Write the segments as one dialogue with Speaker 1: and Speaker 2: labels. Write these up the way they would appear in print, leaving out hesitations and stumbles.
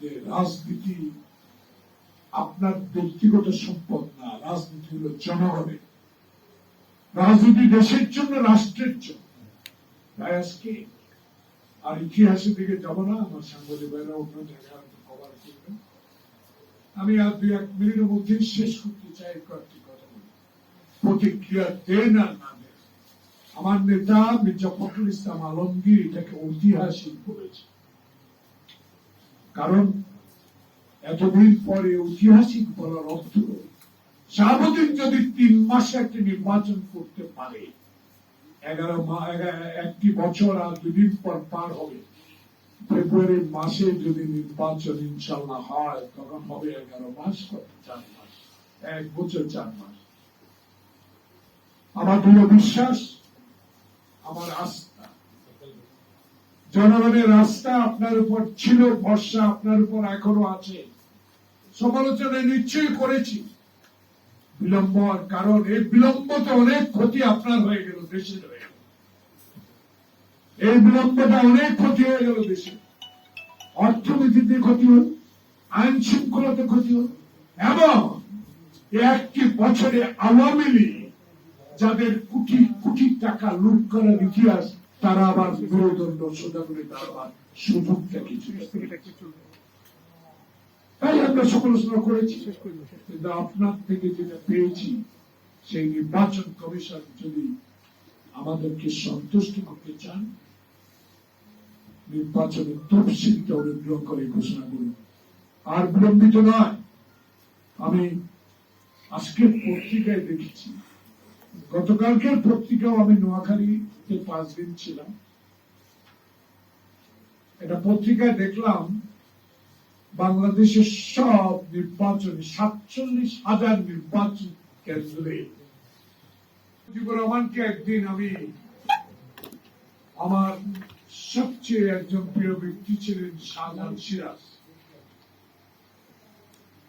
Speaker 1: যে রাজনীতি আপনার ব্যক্তিগত সম্পদ না, রাজনীতি হলো জনগণের, রাজনীতি দেশের জন্য, রাষ্ট্রের জন্য। তাই আজকে আর ইতিহাসের দিকে যাব না, আমার সাংবাদিক ভাইরা অন্য জায়গায় কভার করবেন। আমি আর 2-1 মিনিটের মধ্যে শেষ করতে চাই কয়েকটি কথা বলি। প্রতিক্রিয়া দেন আর না দেন, আমার নেতা মির্জা ফখরুল ইসলাম আলমগীর এটাকে ঐতিহাসিক বলেছে। কারণ এতদিন পরে ঐতিহাসিক বলার অর্থ, শাহাবুদ্দিন যদি 3 মাসে একটি নির্বাচন করতে পারে, 1 বছর আর 2 দিন পর পার হবে, ফেব্রুয়ারি মাসে যদি নির্বাচন ইনশাল্লাহ হয়, তখন হবে 11 মাস, 4 মাস, 1 বছর 4 মাস। আমার দৃঢ় বিশ্বাস, আমার আস্থা, জনগণের আস্থা আপনার উপর ছিল, ভরসা আপনার উপর এখনো আছে। সমালোচনা নিশ্চয়ই করেছি, বিলম্ব হওয়ার কারণ, এই বিলম্বতে অনেক ক্ষতি আপনার হয়ে গেল, দেশের হয়ে গেল। এই বিলম্বটা অনেক ক্ষতি হয়ে গেল দেশে, অর্থনীতিতে ক্ষতি হল, আইন শৃঙ্খলাতে ক্ষতি হল, এবং 1 বছরে আওয়ামী লীগ যাদের কোটি কোটি টাকা লুট করার ইতিহাস, তারা আবার মেরুদণ্ড সোজা করে দাঁড়াবার সুযোগটা কিছু। তাই আমরা সমালোচনা করেছি, কিন্তু আপনার থেকে যেটা পেয়েছি, সেই নির্বাচন কমিশন যদি আমাদেরকে সন্তুষ্ট করতে চান, নির্বাচনের তফসিলটা অনুগ্রহ করে ঘোষণা করুন, আর বিলম্বিত নয়। আমি আজকের পত্রিকায় দেখেছি, গতকালকের পত্রিকাও, আমি নোয়াখালীতে 5 দিন ছিলাম, এটা পত্রিকায় দেখলাম বাংলাদেশের সব নির্বাচনে 47,000 নির্বাচন কেন্দ্রে মুজিবুর রহমানকে একদিন আমি, আমার সবচেয়ে একজন প্রিয় ব্যক্তি ছিলেন শাহজাহান সিরাজ,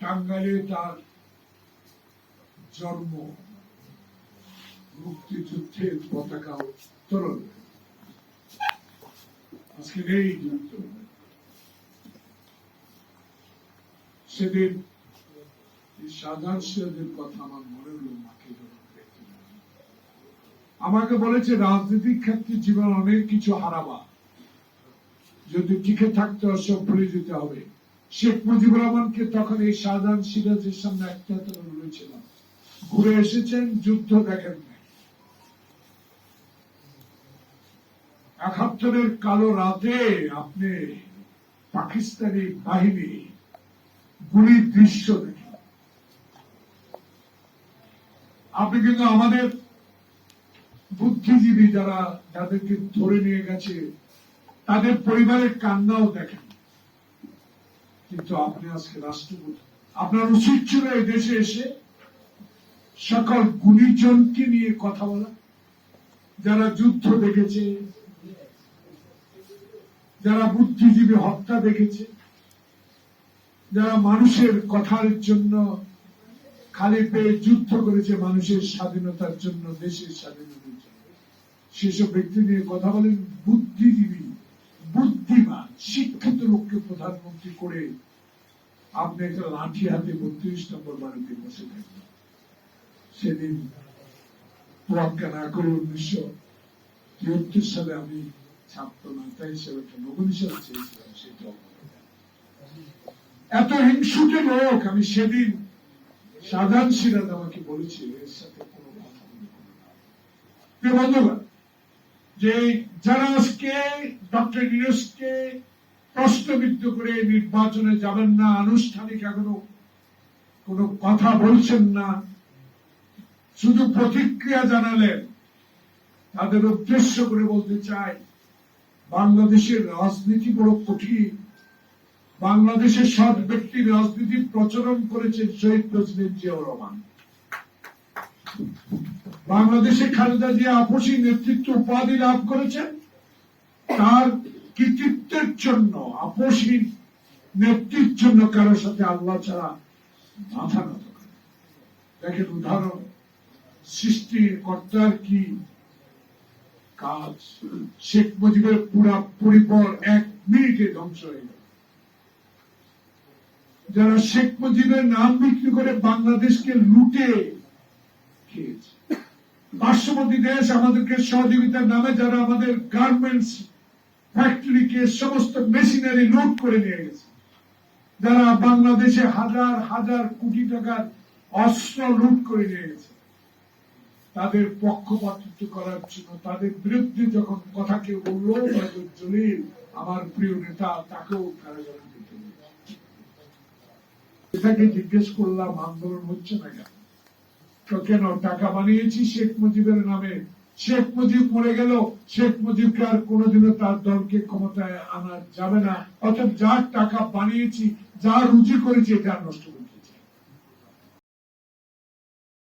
Speaker 1: টাঙ্গাইলে তার জন্ম, মুক্তিযুদ্ধের পতাকা উত্তোলন, আজকে নেই যুদ্ধ। সেদিন শাহজাহান সিরাজের কথা আমার মনে হল, মাকে আমাকে বলেছে, রাজনৈতিক ক্ষেত্রে জীবন অনেক কিছু হারাবা, যদি টিকে থাকতে হয় সব ভুলে যেতে হবে। শেখ মুজিবুর রহমানকে তখন এই শাহজাহান সিরাজের সামনে একটা বলেছিলাম, ঘুরে এসেছেন, যুদ্ধ দেখেন নাই। 71-এর কালো রাতে আপনি পাকিস্তানি বাহিনী গুলির দৃশ্য দেখেন। আপনি কিন্তু আমাদের বুদ্ধিজীবী যারা, যাদেরকে ধরে নিয়ে গেছে, তাদের পরিবারের কান্নাও দেখেন। কিন্তু আপনি আজকে রাষ্ট্রপতি, আপনার উচিত ছিল এই দেশে এসে সকল গুণীজনকে নিয়ে কথা বলা, যারা যুদ্ধ দেখেছে, যারা বুদ্ধিজীবী হত্যা দেখেছে, যারা মানুষের কথার জন্য খালি পেয়ে যুদ্ধ করেছে, মানুষের স্বাধীনতার জন্য, দেশের স্বাধীনতার জন্য, সেসব ব্যক্তি নিয়ে কথা বলেন। বুদ্ধিজীবী, বুদ্ধিমান, শিক্ষিত লোককে প্রধানমন্ত্রী করে আপনি একটা লাঠি হাতে 32 নম্বর বাড়িতে বসে থাকবেন। সেদিন তোয়াক্কা না করে 1973 সালে আমি ছাত্র নেতা হিসেবে একটা নমিনেশন চেয়েছিলাম, সেটা এত হিংসুটে লোক। আমি সেদিন, শাহজাহান সিরাজ আমাকে বলেছে, এর সাথে কোনো কথা বন্ধুরা, যে যারা আজকে ডক্টর ইউনূসকে প্রশ্নবিদ্ধ করে নির্বাচনে যাবেন না, আনুষ্ঠানিক এখনো কোনো কথা বলছেন না, শুধু প্রতিক্রিয়া জানালেন, তাদের উদ্দেশ্য করে বলতে চাই, বাংলাদেশের রাজনীতি বড় কঠিন। বাংলাদেশের সৎ ব্যক্তির রাজনীতি প্রচলন করেছেন শহীদ প্রেসিডেন্ট জিয়াউর রহমান। বাংলাদেশে খালেদা জিয়া আপসী নেতৃত্ব উপাধি লাভ করেছেন, তার কৃতিত্বের জন্য, আপসী নেতৃত্বের জন্য কারোর সাথে আল্লাহ ছাড়া মাথা নত করে। দেখেন উদাহরণ, সৃষ্টির কর্তার কি কাজ, শেখ মুজিবের পুরা পরিবার 1 মিনিটে ধ্বংস হয়ে গেল। যারা শেখ মুজিবের নাম বিক্রি করে বাংলাদেশকে লুটে খেয়েছে। পার্শ্ববর্তী দেশ আমাদেরকে সহযোগিতার নামে যারা আমাদের গার্মেন্টস ফ্যাক্টরিকে সমস্ত মেশিনারি লুট করে নিয়ে গেছে, যারা বাংলাদেশে হাজার হাজার কোটি টাকার অস্ত্র লুট করে নিয়ে গেছে, তাদের পক্ষপাতিত্ব করার জন্য তাদের বিরুদ্ধে যখন কথা কেউ বললো, জলিল আমার প্রিয় নেতা, তাকেও কারাগারে দিতে হয়েছে। এটাকে জিজ্ঞেস করলাম আন্দোলন হচ্ছে না কেন? তো কেন টাকা বানিয়েছি শেখ মুজিবের নামে, শেখ মুজিব মরে গেল, শেখ মুজিবকে আর কোনোদিনও তার দলকে ক্ষমতায় আনা যাবে না, অর্থাৎ যার টাকা বানিয়েছি, যা রুজি করেছি এটা নষ্ট করে